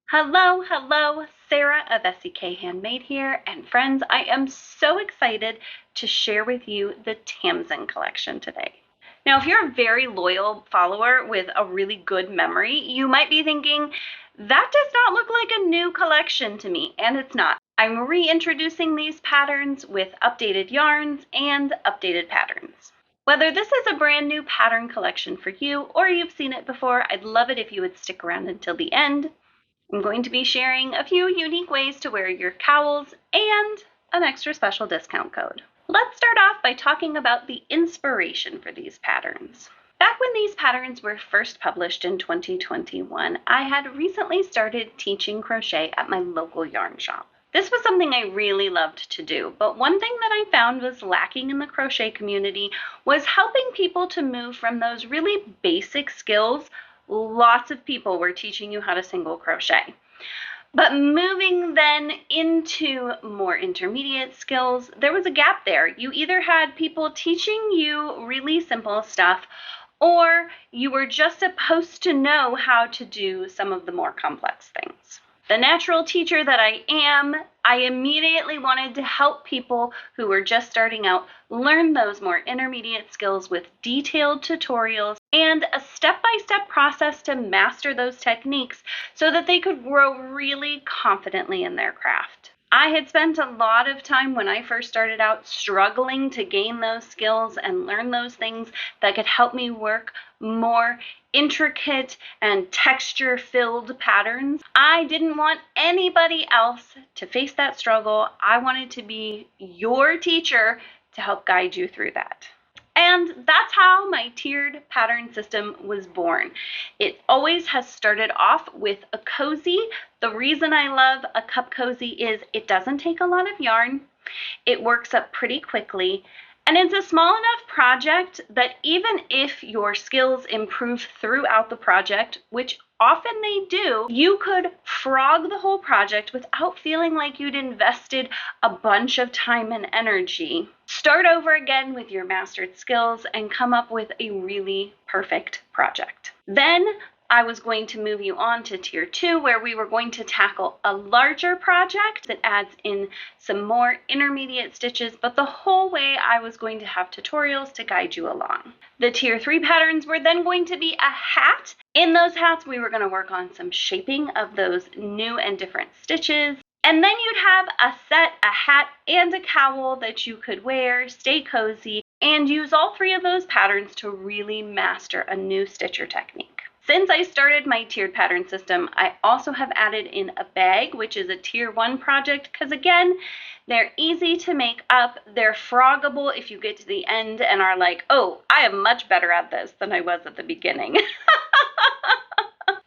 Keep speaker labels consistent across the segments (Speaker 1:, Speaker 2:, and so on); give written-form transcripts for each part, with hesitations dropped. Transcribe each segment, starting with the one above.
Speaker 1: Hello, Sarah of SEK Handmade here, and friends, I am so excited to share with you the Tamzin Collection today. Now, if you're a very loyal follower with a really good memory, you might be thinking, that does not look like a new collection to me, and it's not. I'm reintroducing these patterns with updated yarns and updated patterns. Whether this is a brand new pattern collection for you or you've seen it before, I'd love it if you would stick around until the end. I'm going to be sharing a few unique ways to wear your cowls and an extra special discount code. Let's start off by talking about the inspiration for these patterns. Back when these patterns were first published in 2021, I had recently started teaching crochet at my local yarn shop. This was something I really loved to do, but one thing that I found was lacking in the crochet community was helping people to move from those really basic skills. Lots of people were teaching you how to single crochet. But moving then into more intermediate skills, there was a gap there. You either had people teaching you really simple stuff, or you were just supposed to know how to do some of the more complex things. The natural teacher that I am, I immediately wanted to help people who were just starting out learn those more intermediate skills with detailed tutorials and a step-by-step process to master those techniques so that they could grow really confidently in their craft. I had spent a lot of time when I first started out struggling to gain those skills and learn those things that could help me work more intricate and texture-filled patterns. I didn't want anybody else to face that struggle. I wanted to be your teacher to help guide you through that. And that's how my tiered pattern system was born. It always has started off with a cozy. The reason I love a cup cozy is it doesn't take a lot of yarn. It works up pretty quickly. And it's a small enough project that even if your skills improve throughout the project, which often they do, you could frog the whole project without feeling like you'd invested a bunch of time and energy. Start over again with your mastered skills and come up with a really perfect project. Then I was going to move you on to tier 2, where we were going to tackle a larger project that adds in some more intermediate stitches, but the whole way I was going to have tutorials to guide you along. The tier 3 patterns were then going to be a hat. In those hats, we were going to work on some shaping of those new and different stitches. And then you'd have a set, a hat, and a cowl that you could wear, stay cozy, and use all 3 of those patterns to really master a new stitcher technique. Since I started my tiered pattern system, I also have added in a bag, which is a tier 1 project, because again, they're easy to make up. They're froggable if you get to the end and are like, oh, I am much better at this than I was at the beginning.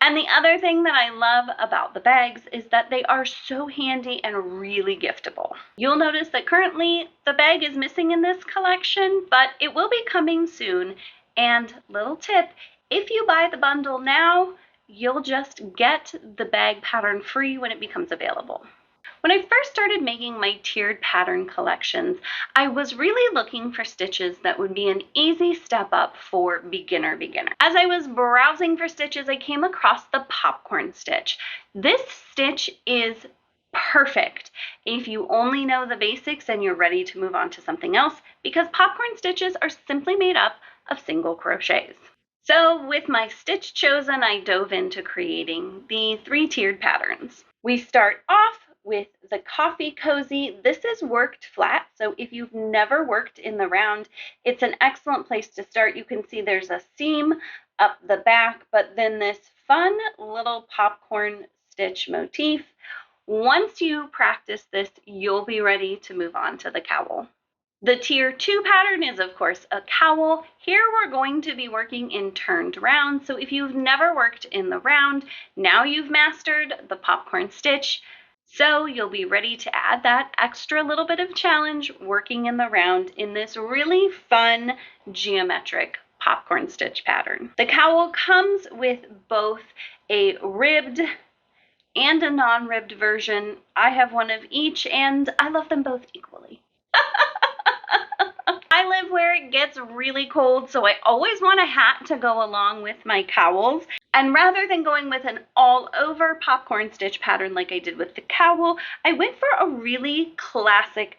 Speaker 1: And the other thing that I love about the bags is that they are so handy and really giftable. You'll notice that currently the bag is missing in this collection, but it will be coming soon. And little tip, if you buy the bundle now, you'll just get the bag pattern free when it becomes available. When I first started making my tiered pattern collections, I was really looking for stitches that would be an easy step up for beginner. As I was browsing for stitches, I came across the popcorn stitch. This stitch is perfect if you only know the basics and you're ready to move on to something else, because popcorn stitches are simply made up of single crochets. So with my stitch chosen, I dove into creating the 3 tiered patterns. We start off with the coffee cozy. This is worked flat, so if you've never worked in the round, it's an excellent place to start. You can see there's a seam up the back, but then this fun little popcorn stitch motif. Once you practice this, you'll be ready to move on to the cowl. The tier 2 pattern is, of course, a cowl. Here we're going to be working in turned round, so if you've never worked in the round, now you've mastered the popcorn stitch, so you'll be ready to add that extra little bit of challenge working in the round in this really fun geometric popcorn stitch pattern. The cowl comes with both a ribbed and a non-ribbed version. I have one of each, and I love them both equally. I live where it gets really cold, so I always want a hat to go along with my cowls. And rather than going with an all-over popcorn stitch pattern like I did with the cowl, I went for a really classic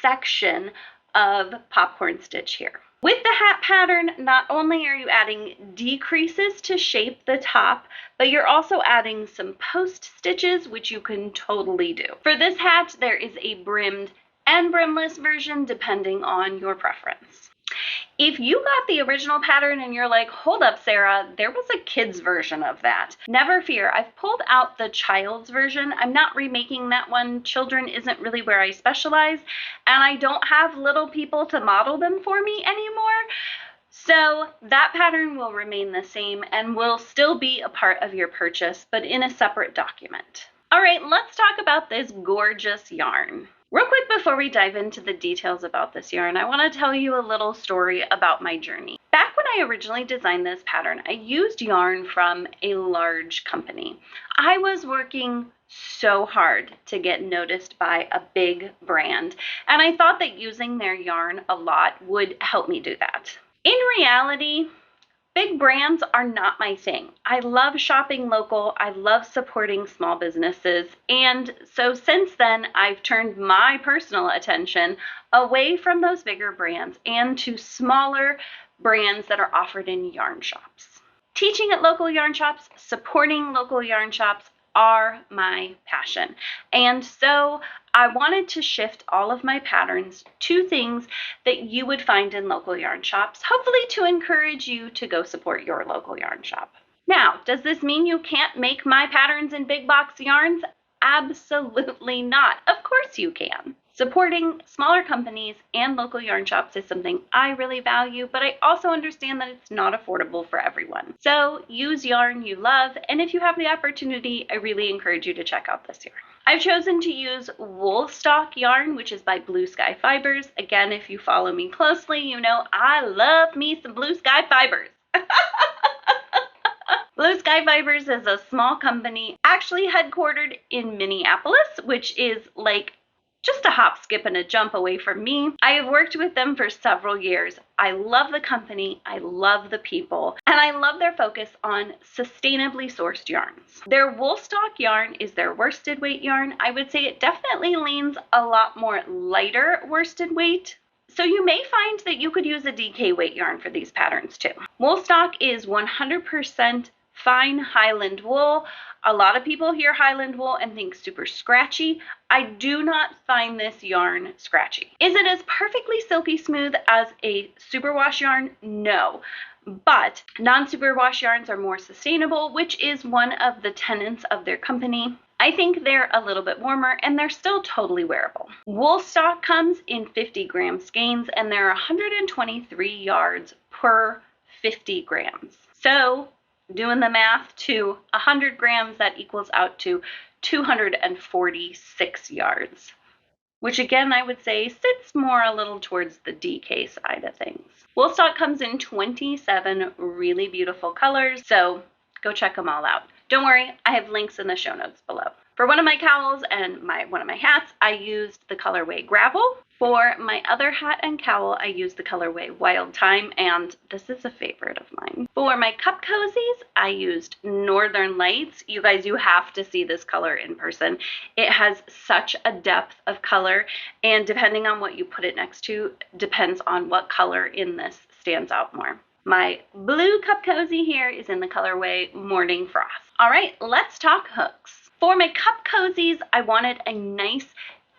Speaker 1: section of popcorn stitch here. With the hat pattern, not only are you adding decreases to shape the top, but you're also adding some post stitches, which you can totally do. For this hat, there is a brimmed and brimless version depending on your preference. If you got the original pattern and you're like, hold up, Sarah, there was a kid's version of that. Never fear, I've pulled out the child's version. I'm not remaking that one. Children isn't really where I specialize, and I don't have little people to model them for me anymore. So that pattern will remain the same and will still be a part of your purchase, but in a separate document. All right, let's talk about this gorgeous yarn. Real quick before we dive into the details about this yarn, I want to tell you a little story about my journey. Back when I originally designed this pattern, I used yarn from a large company. I was working so hard to get noticed by a big brand, and I thought that using their yarn a lot would help me do that. In reality, big brands are not my thing. I love shopping local. I love supporting small businesses. And so since then, I've turned my personal attention away from those bigger brands and to smaller brands that are offered in yarn shops. Teaching at local yarn shops, supporting local yarn shops are my passion. And so I wanted to shift all of my patterns to things that you would find in local yarn shops, hopefully to encourage you to go support your local yarn shop. Now, does this mean you can't make my patterns in big box yarns? Absolutely not. Of course you can. Supporting smaller companies and local yarn shops is something I really value, but I also understand that it's not affordable for everyone. So use yarn you love, and if you have the opportunity, I really encourage you to check out this yarn. I've chosen to use wool stock yarn, which is by Blue Sky Fibers. Again, if you follow me closely, you know I love me some Blue Sky Fibers. Blue Sky Fibers is a small company actually headquartered in Minneapolis, which is like just a hop, skip, and a jump away from me. I have worked with them for several years. I love the company, I love the people, and I love their focus on sustainably sourced yarns. Their wool stock yarn is their worsted weight yarn. I would say it definitely leans a lot more lighter worsted weight. So you may find that you could use a DK weight yarn for these patterns too. Wool stock is 100% fine Highland wool. A lot of people hear Highland wool and think super scratchy. I do not find this yarn scratchy. Is it as perfectly silky smooth as a superwash yarn? No. But non-superwash yarns are more sustainable, which is one of the tenets of their company. I think they're a little bit warmer and they're still totally wearable. Wool stock comes in 50 gram skeins and there are 123 yards per 50 grams. So doing the math to 100 grams, that equals out to 246 yards, which again, I would say sits more a little towards the DK side of things. Wool stock comes in 27 really beautiful colors, so go check them all out. Don't worry, I have links in the show notes below. For one of my cowls and one of my hats, I used the colorway Gravel. For my other hat and cowl, I used the colorway Wild Thyme, and this is a favorite of mine. For my cup cozies, I used Northern Lights. You guys, you have to see this color in person. It has such a depth of color, and depending on what you put it next to, depends on what color in this stands out more. My blue cup cozy here is in the colorway Morning Frost. All right, let's talk hooks. For my cup cozies, I wanted a nice,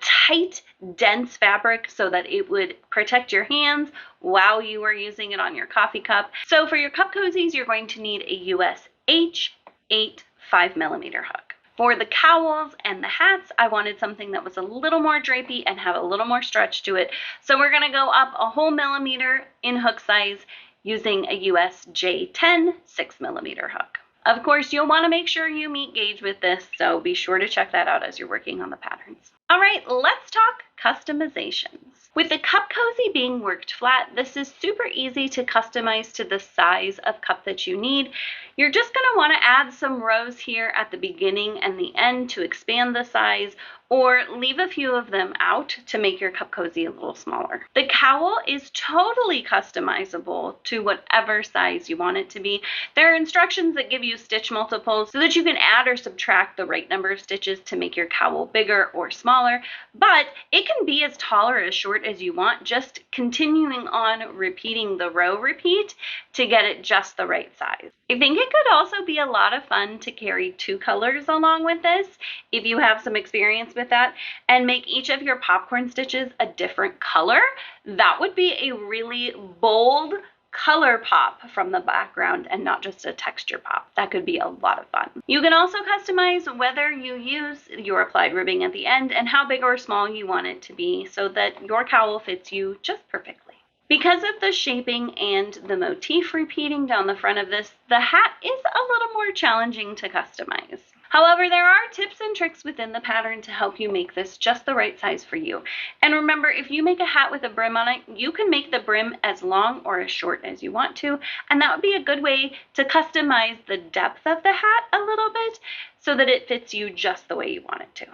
Speaker 1: tight, dense fabric so that it would protect your hands while you were using it on your coffee cup. So for your cup cozies, you're going to need a US H8 5mm hook. For the cowls and the hats, I wanted something that was a little more drapey and have a little more stretch to it. So we're gonna go up a whole millimeter in hook size using a US J10 6mm hook. Of course, you'll want to make sure you meet gauge with this, so be sure to check that out as you're working on the patterns. All right, let's talk customizations. With the cup cozy being worked flat, this is super easy to customize to the size of cup that you need. You're just going to want to add some rows here at the beginning and the end to expand the size, or leave a few of them out to make your cup cozy a little smaller. The cowl is totally customizable to whatever size you want it to be. There are instructions that give you stitch multiples so that you can add or subtract the right number of stitches to make your cowl bigger or smaller, but it can be as tall or as short as you want, just continuing on repeating the row repeat to get it just the right size. I think it could also be a lot of fun to carry 2 colors along with this, if you have some experience with that, and make each of your popcorn stitches a different color. That would be a really bold color pop from the background and not just a texture pop. That could be a lot of fun. You can also customize whether you use your applied ribbing at the end and how big or small you want it to be so that your cowl fits you just perfectly. Because of the shaping and the motif repeating down the front of this, the hat is a little more challenging to customize. However, there are tips and tricks within the pattern to help you make this just the right size for you. And remember, if you make a hat with a brim on it, you can make the brim as long or as short as you want to, and that would be a good way to customize the depth of the hat a little bit so that it fits you just the way you want it to.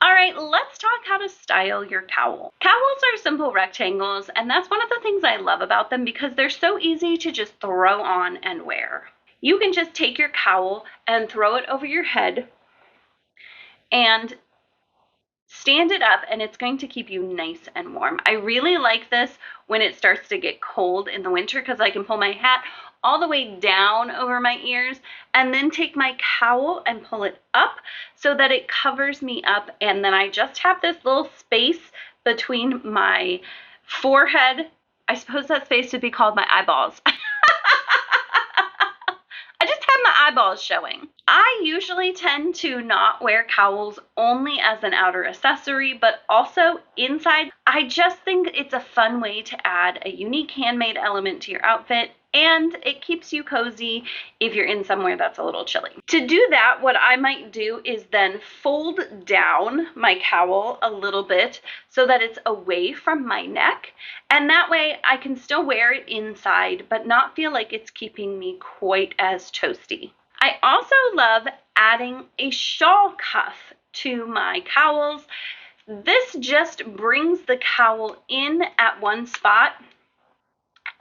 Speaker 1: All right, let's talk how to style your cowl. Cowls are simple rectangles, and that's one of the things I love about them because they're so easy to just throw on and wear. You can just take your cowl and throw it over your head and stand it up, and it's going to keep you nice and warm. I really like this when it starts to get cold in the winter because I can pull my hat all the way down over my ears and then take my cowl and pull it up so that it covers me up, and then I just have this little space between my forehead. I suppose that space would be called my eyeballs. I just have my eyeballs showing. I usually tend to not wear cowls only as an outer accessory, but also inside. I just think it's a fun way to add a unique handmade element to your outfit, and it keeps you cozy if you're in somewhere that's a little chilly. To do that, what I might do is then fold down my cowl a little bit so that it's away from my neck, and that way I can still wear it inside but not feel like it's keeping me quite as toasty. I also love adding a shawl cuff to my cowls. This just brings the cowl in at one spot,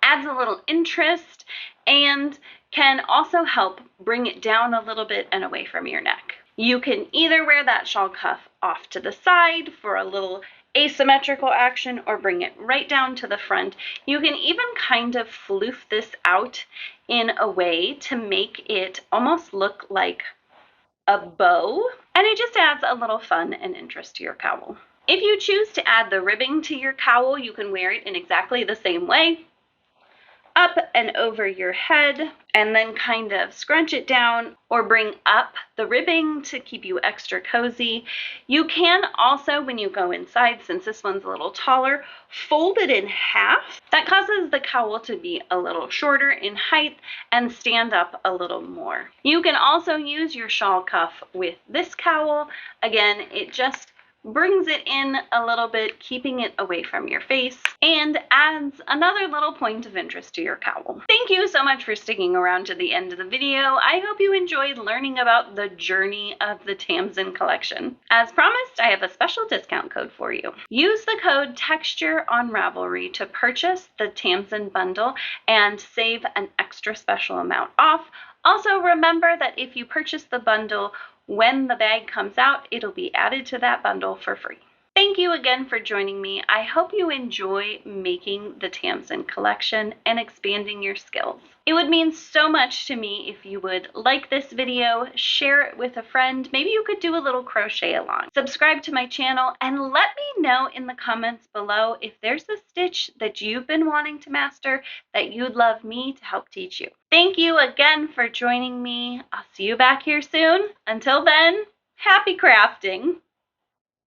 Speaker 1: adds a little interest, and can also help bring it down a little bit and away from your neck. You can either wear that shawl cuff off to the side for a little asymmetrical action or bring it right down to the front. You can even kind of floof this out in a way to make it almost look like a bow, and it just adds a little fun and interest to your cowl. If you choose to add the ribbing to your cowl, you can wear it in exactly the same way, up and over your head, and then kind of scrunch it down or bring up the ribbing to keep you extra cozy. You can also, when you go inside, since this one's a little taller, fold it in half. That causes the cowl to be a little shorter in height and stand up a little more. You can also use your shawl cuff with this cowl. Again, it just brings it in a little bit, keeping it away from your face, and adds another little point of interest to your cowl. Thank you so much for sticking around to the end of the video. I hope you enjoyed learning about the journey of the Tamzin collection. As promised, I have a special discount code for you. Use the code TEXTURE on Ravelry to purchase the Tamzin bundle and save an extra special amount off. Also, remember that if you purchase the bundle, when the bag comes out, it'll be added to that bundle for free. Thank you again for joining me. I hope you enjoy making the Tamzin collection and expanding your skills. It would mean so much to me if you would like this video, share it with a friend. Maybe you could do a little crochet along. Subscribe to my channel and let me know in the comments below if there's a stitch that you've been wanting to master that you'd love me to help teach you. Thank you again for joining me. I'll see you back here soon. Until then, happy crafting!